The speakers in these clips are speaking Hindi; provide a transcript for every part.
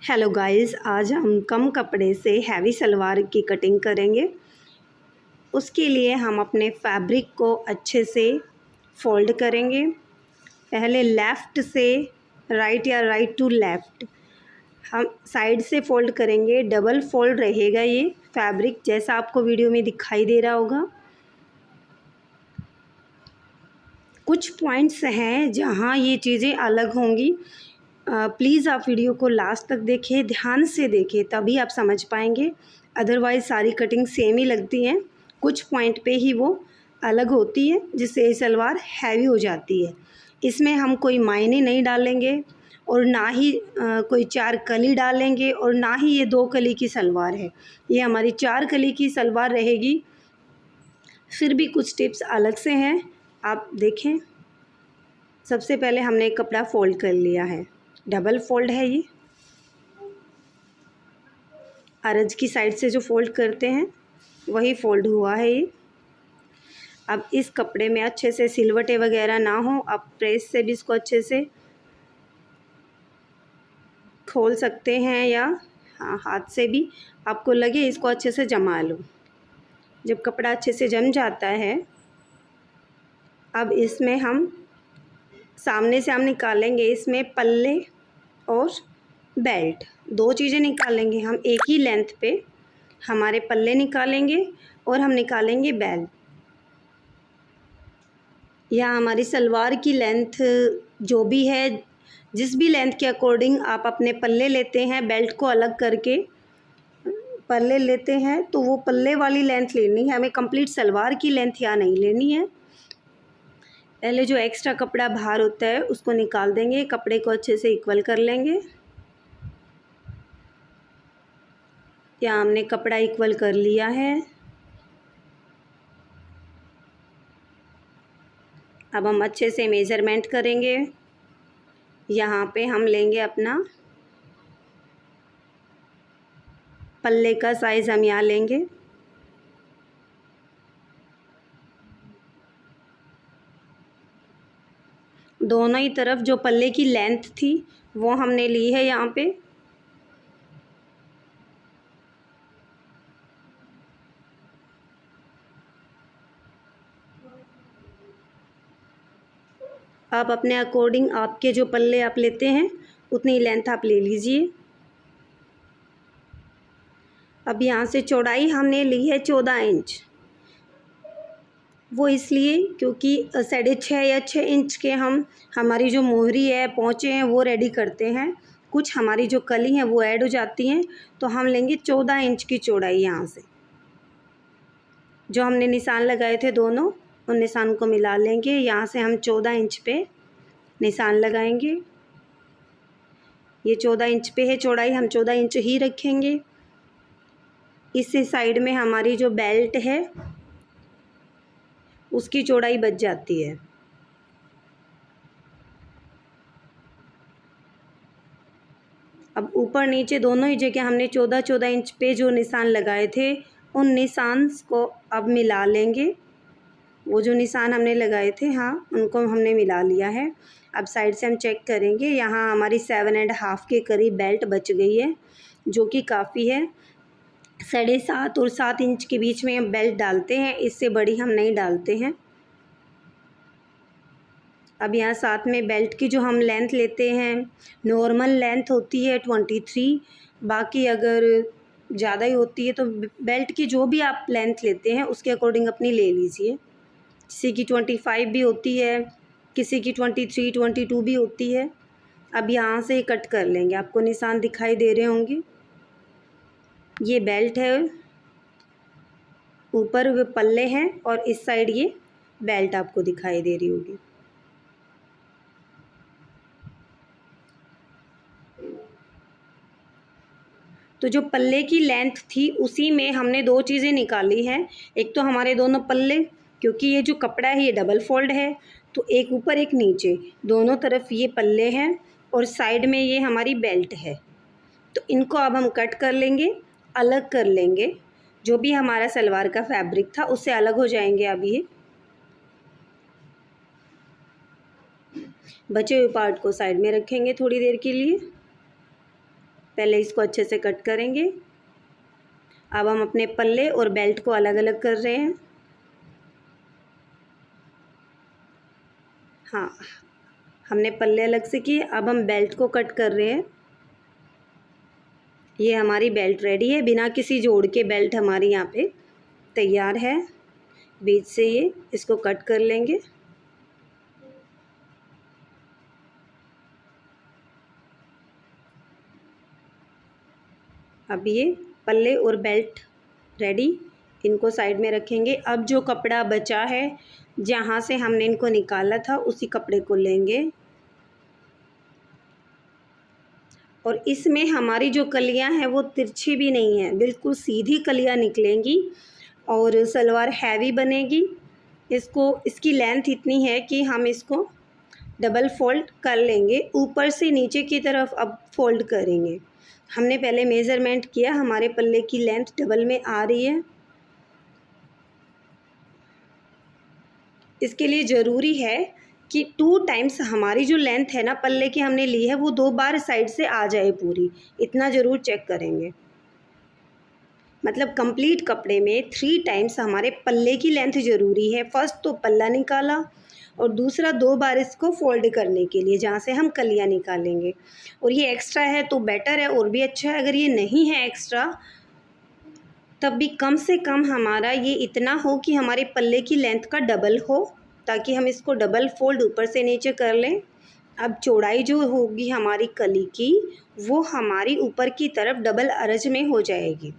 हेलो गाइस, आज हम कम कपड़े से हैवी सलवार की कटिंग करेंगे। उसके लिए हम अपने फैब्रिक को अच्छे से फ़ोल्ड करेंगे। पहले लेफ़्ट से राइट या राइट टू लेफ़्ट हम साइड से फ़ोल्ड करेंगे। डबल फ़ोल्ड रहेगा ये फैब्रिक, जैसा आपको वीडियो में दिखाई दे रहा होगा। कुछ पॉइंट्स हैं जहाँ ये चीज़ें अलग होंगी। प्लीज़ आप वीडियो को लास्ट तक देखें, ध्यान से देखें, तभी आप समझ पाएंगे। अदरवाइज़ सारी कटिंग सेम ही लगती हैं, कुछ पॉइंट पे ही वो अलग होती है, जिससे ये सलवार हैवी हो जाती है। इसमें हम कोई मायने नहीं डालेंगे और ना ही कोई 4 कली डालेंगे और ना ही ये 2 कली की सलवार है। ये हमारी 4 कली की सलवार रहेगी। फिर भी कुछ टिप्स अलग से हैं, आप देखें। सबसे पहले हमने एक कपड़ा फ़ोल्ड कर लिया है, डबल फ़ोल्ड है ये। अरज की साइड से जो फ़ोल्ड करते हैं वही फ़ोल्ड हुआ है ये। अब इस कपड़े में अच्छे से सिलवटें वगैरह ना हो, आप प्रेस से भी इसको अच्छे से खोल सकते हैं या हाथ से भी आपको लगे इसको अच्छे से जमा लो। जब कपड़ा अच्छे से जम जाता है, अब इसमें हम सामने से हम निकालेंगे इसमें पल्ले और बेल्ट, 2 चीज़ें निकालेंगे हम। एक ही लेंथ पे हमारे पल्ले निकालेंगे और हम निकालेंगे बेल्ट। या हमारी सलवार की लेंथ जो भी है, जिस भी लेंथ के अकॉर्डिंग आप अपने पल्ले लेते हैं, बेल्ट को अलग करके पल्ले लेते हैं, तो वो पल्ले वाली लेंथ लेनी है हमें। कंप्लीट सलवार की लेंथ यहाँ नहीं लेनी है। पहले जो एक्स्ट्रा कपड़ा बाहर होता है उसको निकाल देंगे, कपड़े को अच्छे से इक्वल कर लेंगे। यहाँ हमने कपड़ा इक्वल कर लिया है। अब हम अच्छे से मेज़रमेंट करेंगे। यहाँ पे हम लेंगे अपना पल्ले का साइज़, हम यहाँ लेंगे। दोनों ही तरफ जो पल्ले की लेंथ थी वो हमने ली है यहाँ पे। आप अपने अकॉर्डिंग, आपके जो पल्ले आप लेते हैं उतनी लेंथ आप ले लीजिए। अब यहाँ से चौड़ाई हमने ली है 14 इंच। वो इसलिए क्योंकि 6.5 या 6 इंच के हम हमारी जो मोहरी है, पोंचे हैं, वो रेडी करते हैं। कुछ हमारी जो कली हैं वो ऐड हो जाती हैं, तो हम लेंगे 14 इंच की चौड़ाई। यहाँ से जो हमने निशान लगाए थे दोनों, उन निशान को मिला लेंगे। यहाँ से हम 14 इंच पे निशान लगाएंगे। ये 14 इंच पे है चौड़ाई, हम 14 इंच ही रखेंगे। इस साइड में हमारी जो बेल्ट है उसकी चौड़ाई बच जाती है। अब ऊपर नीचे दोनों ही जगह हमने 14-14 इंच पे जो निशान लगाए थे, उन निशान को अब मिला लेंगे। वो जो निशान हमने लगाए थे, हाँ, उनको हमने मिला लिया है। अब साइड से हम चेक करेंगे। यहाँ हमारी 7.5 के करीब बेल्ट बच गई है, जो कि काफ़ी है। 7.5 और 7 इंच के बीच में हम बेल्ट डालते हैं, इससे बड़ी हम नहीं डालते हैं। अब यहाँ साथ में बेल्ट की जो हम लेंथ लेते हैं, नॉर्मल लेंथ होती है 23। बाकी अगर ज़्यादा ही होती है तो बेल्ट की जो भी आप लेंथ लेते हैं उसके अकॉर्डिंग अपनी ले लीजिए। किसी की 25 भी होती है, किसी की 23, 22 भी होती है। अब यहाँ से कट कर लेंगे, आपको निशान दिखाई दे रहे होंगे। ये बेल्ट है, ऊपर वो पल्ले हैं और इस साइड ये बेल्ट आपको दिखाई दे रही होगी। तो जो पल्ले की लेंथ थी उसी में हमने 2 चीज़ें निकाली हैं। एक तो हमारे दोनों पल्ले, क्योंकि ये जो कपड़ा है ये डबल फोल्ड है, तो एक ऊपर एक नीचे, दोनों तरफ ये पल्ले हैं और साइड में ये हमारी बेल्ट है। तो इनको अब हम कट कर लेंगे, अलग कर लेंगे। जो भी हमारा सलवार का फैब्रिक था उससे अलग हो जाएंगे। अब ये बचे हुए पार्ट को साइड में रखेंगे थोड़ी देर के लिए। पहले इसको अच्छे से कट करेंगे। अब हम अपने पल्ले और बेल्ट को अलग अलग कर रहे हैं। हाँ, हमने पल्ले अलग से किए, अब हम बेल्ट को कट कर रहे हैं। ये हमारी बेल्ट रेडी है, बिना किसी जोड़ के बेल्ट हमारी यहाँ पे तैयार है। बीच से ये इसको कट कर लेंगे। अब ये पल्ले और बेल्ट रेडी, इनको साइड में रखेंगे। अब जो कपड़ा बचा है, जहाँ से हमने इनको निकाला था, उसी कपड़े को लेंगे और इसमें हमारी जो कलियां हैं वो तिरछी भी नहीं है, बिल्कुल सीधी कलियां निकलेंगी और सलवार हैवी बनेगी। इसकी लेंथ इतनी है कि हम इसको डबल फोल्ड कर लेंगे, ऊपर से नीचे की तरफ अब फोल्ड करेंगे। हमने पहले मेज़रमेंट किया, हमारे पल्ले की लेंथ डबल में आ रही है। इसके लिए ज़रूरी है कि 2 टाइम्स हमारी जो लेंथ है ना पल्ले की हमने ली है, वो 2 बार साइड से आ जाए पूरी, इतना ज़रूर चेक करेंगे। मतलब कंप्लीट कपड़े में 3 टाइम्स हमारे पल्ले की लेंथ ज़रूरी है। फर्स्ट तो पल्ला निकाला और दूसरा 2 बार इसको फोल्ड करने के लिए, जहाँ से हम कलियाँ निकालेंगे। और ये एक्स्ट्रा है तो बेटर है और भी अच्छा है। अगर ये नहीं है एक्स्ट्रा, तब भी कम से कम हमारा ये इतना हो कि हमारे पल्ले की लेंथ का डबल हो, ताकि हम इसको डबल फोल्ड ऊपर से नीचे कर लें। अब चौड़ाई जो होगी हमारी कली की, वो हमारी ऊपर की तरफ डबल अरज में हो जाएगी।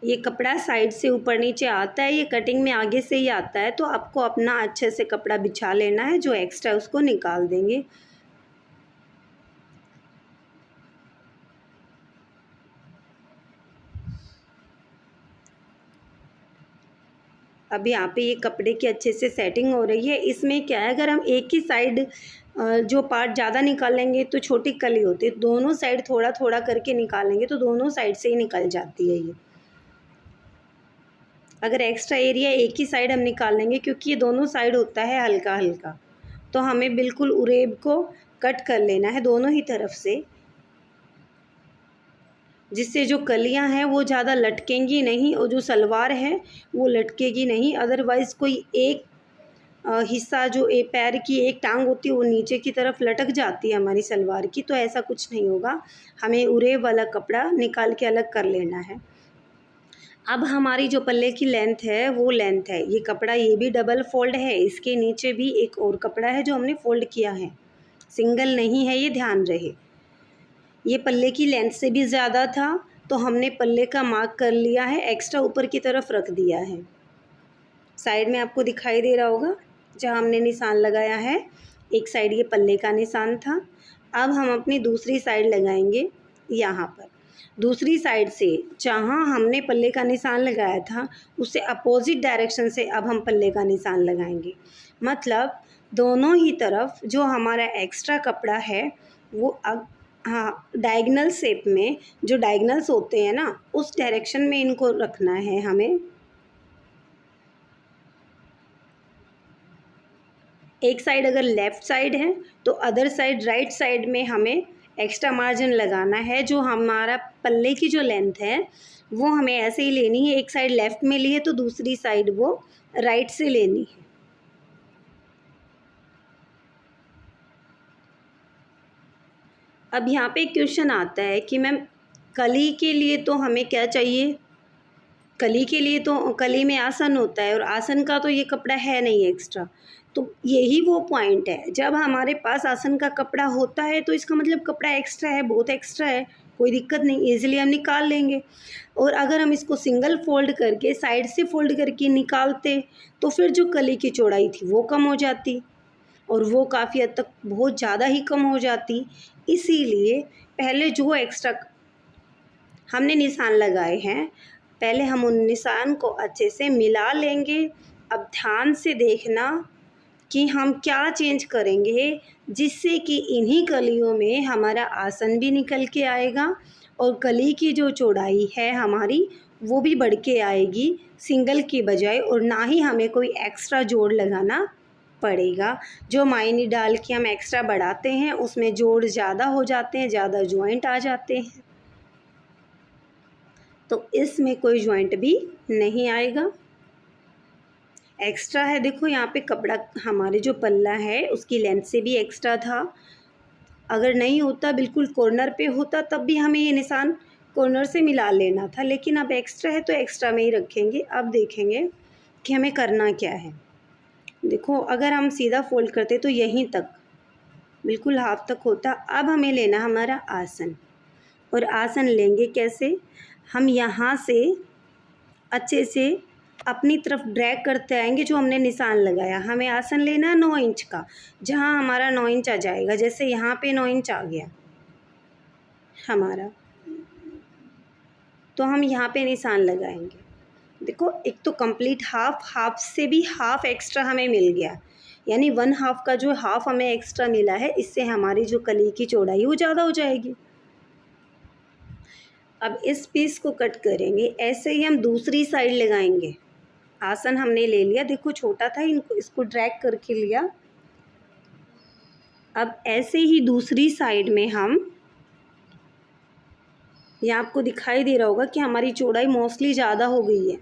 ये कपड़ा साइड से ऊपर नीचे आता है, ये कटिंग में आगे से ही आता है, तो आपको अपना अच्छे से कपड़ा बिछा लेना है। जो एक्स्ट्रा है उसको निकाल देंगे। अब यहाँ पे ये कपड़े की अच्छे से सेटिंग हो रही है। इसमें क्या है, अगर हम एक ही साइड जो पार्ट ज़्यादा निकालेंगे तो छोटी कली होती है, दोनों साइड थोड़ा थोड़ा करके निकालेंगे तो दोनों साइड से ही निकल जाती है ये। अगर एक्स्ट्रा एरिया एक ही साइड हम निकाल लेंगे, क्योंकि ये दोनों साइड होता है हल्का हल्का, तो हमें बिल्कुल उरेब को कट कर लेना है दोनों ही तरफ से, जिससे जो कलियां हैं वो ज़्यादा लटकेंगी नहीं और जो सलवार है वो लटकेगी नहीं। अदरवाइज़ कोई एक हिस्सा जो एक पैर की एक टांग होती है वो नीचे की तरफ लटक जाती है हमारी सलवार की, तो ऐसा कुछ नहीं होगा। हमें उरेब वाला कपड़ा निकाल के अलग कर लेना है। अब हमारी जो पल्ले की लेंथ है वो लेंथ है, ये कपड़ा ये भी डबल फोल्ड है, इसके नीचे भी एक और कपड़ा है जो हमने फोल्ड किया है, सिंगल नहीं है, ये ध्यान रहे। ये पल्ले की लेंथ से भी ज़्यादा था तो हमने पल्ले का मार्क कर लिया है, एक्स्ट्रा ऊपर की तरफ रख दिया है। साइड में आपको दिखाई दे रहा होगा जहाँ हमने निशान लगाया है, एक साइड ये पल्ले का निशान था। अब हम अपनी दूसरी साइड लगाएंगे यहाँ पर। दूसरी साइड से जहाँ हमने पल्ले का निशान लगाया था उससे अपोजिट डायरेक्शन से अब हम पल्ले का निशान लगाएंगे। मतलब दोनों ही तरफ जो हमारा एक्स्ट्रा कपड़ा है वो हाँ, डायगनल शेप में, जो डायगनल्स होते हैं ना, उस डायरेक्शन में इनको रखना है हमें। एक साइड अगर लेफ़्ट साइड है तो अदर साइड राइट साइड में हमें एक्स्ट्रा मार्जिन लगाना है। जो हमारा पल्ले की जो लेंथ है वो हमें ऐसे ही लेनी है, एक साइड लेफ़्ट में ली है तो दूसरी साइड वो राइट से लेनी है। अब यहाँ पे क्वेश्चन आता है कि मैम कली के लिए तो हमें क्या चाहिए, कली के लिए तो कली में आसन होता है और आसन का तो ये कपड़ा है नहीं एक्स्ट्रा। तो यही वो पॉइंट है, जब हमारे पास आसन का कपड़ा होता है तो इसका मतलब कपड़ा एक्स्ट्रा है, बहुत एक्स्ट्रा है, कोई दिक्कत नहीं, ईजिली हम निकाल लेंगे। और अगर हम इसको सिंगल फोल्ड करके साइड से फोल्ड करके निकालते तो फिर जो कली की चौड़ाई थी वो कम हो जाती और वो काफ़ी हद तक बहुत ज़्यादा ही कम हो जाती। इसीलिए पहले जो एक्स्ट्रा हमने निशान लगाए हैं, पहले हम उन निशान को अच्छे से मिला लेंगे। अब ध्यान से देखना कि हम क्या चेंज करेंगे, जिससे कि इन्हीं कलियों में हमारा आसन भी निकल के आएगा और कली की जो चौड़ाई है हमारी वो भी बढ़ के आएगी सिंगल की बजाय, और ना ही हमें कोई एक्स्ट्रा जोड़ लगाना पड़ेगा। जो मायने डाल के हम एक्स्ट्रा बढ़ाते हैं उसमें जोड़ ज़्यादा हो जाते हैं, ज़्यादा जॉइंट आ जाते हैं, तो इसमें कोई जॉइंट भी नहीं आएगा। एक्स्ट्रा है, देखो यहाँ पे कपड़ा हमारे जो पल्ला है उसकी लेंथ से भी एक्स्ट्रा था। अगर नहीं होता, बिल्कुल कॉर्नर पे होता, तब भी हमें ये निशान कॉर्नर से मिला लेना था, लेकिन अब एक्स्ट्रा है तो एक्स्ट्रा में ही रखेंगे। अब देखेंगे कि हमें करना क्या है। देखो अगर हम सीधा फोल्ड करते तो यहीं तक बिल्कुल हाफ तक होता। अब हमें लेना हमारा आसन, और आसन लेंगे कैसे, हम यहाँ से अच्छे से अपनी तरफ ड्रैग करते आएंगे। जो हमने निशान लगाया, हमें आसन लेना है 9 इंच का, जहाँ हमारा 9 इंच आ जाएगा। जैसे यहाँ पे 9 इंच आ गया हमारा, तो हम यहाँ पे निशान लगाएंगे। देखो एक तो कंप्लीट हाफ से भी हाफ एक्स्ट्रा हमें मिल गया, यानी 1/2 का जो हाफ हमें एक्स्ट्रा मिला है, इससे हमारी जो कली की चौड़ाई वो ज़्यादा हो जाएगी। अब इस पीस को कट करेंगे, ऐसे ही हम दूसरी साइड लगाएंगे। आसन हमने ले लिया, देखो छोटा था, इसको ड्रैग करके लिया। अब ऐसे ही दूसरी साइड में हम, यहाँ आपको दिखाई दे रहा होगा कि हमारी चौड़ाई मोस्टली ज़्यादा हो गई है।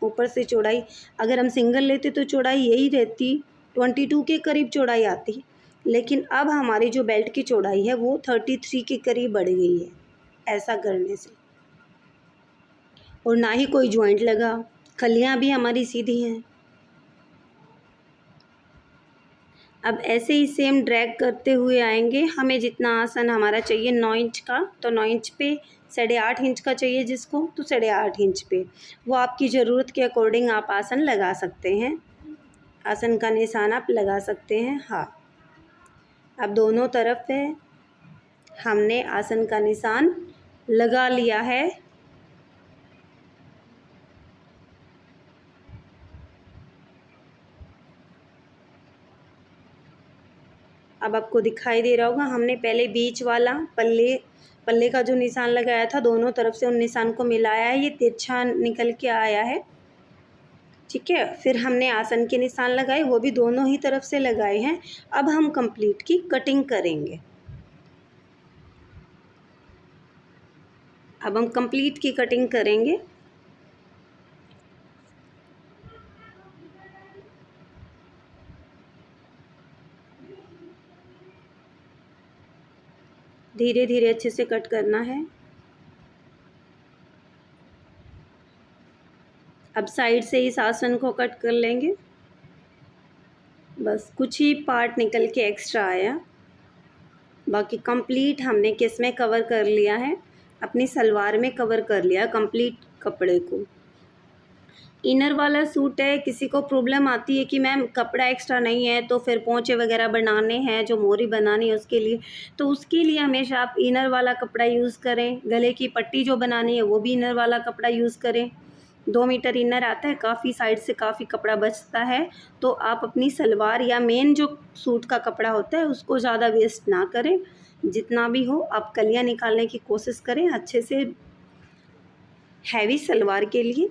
ऊपर से चौड़ाई अगर हम सिंगल लेते तो चौड़ाई यही रहती, 22 के करीब चौड़ाई आती, लेकिन अब हमारी जो बेल्ट की चौड़ाई है वो 33 के करीब बढ़ गई है ऐसा करने से। और ना ही कोई जॉइंट लगा, कलियाँ भी हमारी सीधी हैं। अब ऐसे ही सेम ड्रैग करते हुए आएंगे। हमें जितना आसन हमारा चाहिए 9 इंच का, तो 9 इंच पे 8.5 इंच का चाहिए जिसको, तो 8.5 इंच पे वो आपकी ज़रूरत के अकॉर्डिंग आप आसन लगा सकते हैं। आसन का निशान आप लगा सकते हैं। हाँ, अब दोनों तरफ है, हमने आसन का निशान लगा लिया है। अब आपको दिखाई दे रहा होगा, हमने पहले बीच वाला पल्ले का जो निशान लगाया था, दोनों तरफ से उन निशान को मिलाया है, ये तिरछा निकल के आया है, ठीक है। फिर हमने आसन के निशान लगाए, वो भी दोनों ही तरफ से लगाए हैं। अब हम कंप्लीट की कटिंग करेंगे। अब हम कंप्लीट की कटिंग करेंगे। धीरे धीरे अच्छे से कट करना है। अब साइड से इस आसन को कट कर लेंगे। बस कुछ ही पार्ट निकल के एक्स्ट्रा आया, बाकी कंप्लीट हमने किस में कवर कर लिया है, अपनी सलवार में कवर कर लिया कंप्लीट कपड़े को। इनर वाला सूट है, किसी को प्रॉब्लम आती है कि मैम कपड़ा एक्स्ट्रा नहीं है, तो फिर पोंचे वगैरह बनाने हैं, जो मोरी बनानी है उसके लिए, तो उसके लिए हमेशा आप इनर वाला कपड़ा यूज़ करें। गले की पट्टी जो बनानी है वो भी इनर वाला कपड़ा यूज़ करें। 2 मीटर इनर आता है, काफ़ी साइड से काफ़ी कपड़ा बचता है, तो आप अपनी सलवार या मेन जो सूट का कपड़ा होता है उसको ज़्यादा वेस्ट ना करें। जितना भी हो आप कलियाँ निकालने की कोशिश करें अच्छे से, हैवी सलवार के लिए।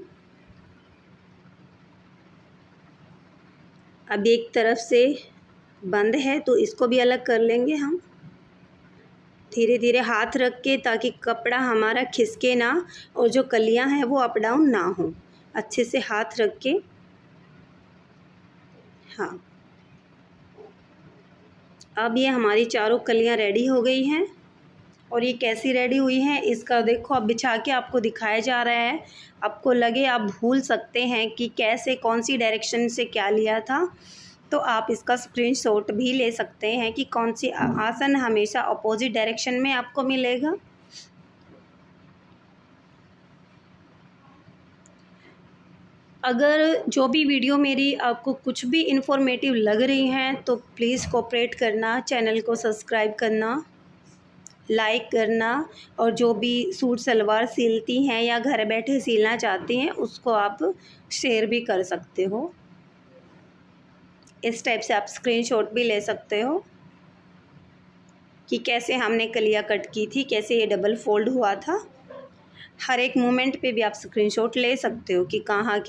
अब एक तरफ से बंद है तो इसको भी अलग कर लेंगे हम, धीरे धीरे हाथ रख के, ताकि कपड़ा हमारा खिसके ना और जो कलियां हैं वो अप डाउन ना हो। अच्छे से हाथ रख के, हाँ। अब ये हमारी चारों कलियां रेडी हो गई हैं। और ये कैसी रेडी हुई हैं इसका देखो, अब बिछा के आपको दिखाया जा रहा है। आपको लगे आप भूल सकते हैं कि कैसे कौन सी डायरेक्शन से क्या लिया था, तो आप इसका स्क्रीनशॉट भी ले सकते हैं कि कौन सी आसन हमेशा अपोजिट डायरेक्शन में आपको मिलेगा। अगर जो भी वीडियो मेरी आपको कुछ भी इन्फॉर्मेटिव लग रही हैं तो प्लीज़ कोऑपरेट करना, चैनल को सब्सक्राइब करना, लाइक करना, और जो भी सूट सलवार सिलती हैं या घर बैठे सिलना चाहती हैं उसको आप शेयर भी कर सकते हो। इस टाइप से आप स्क्रीनशॉट भी ले सकते हो कि कैसे हमने कलिया कट की थी, कैसे ये डबल फोल्ड हुआ था। हर एक मोमेंट पे भी आप स्क्रीनशॉट ले सकते हो कि कहाँ क्या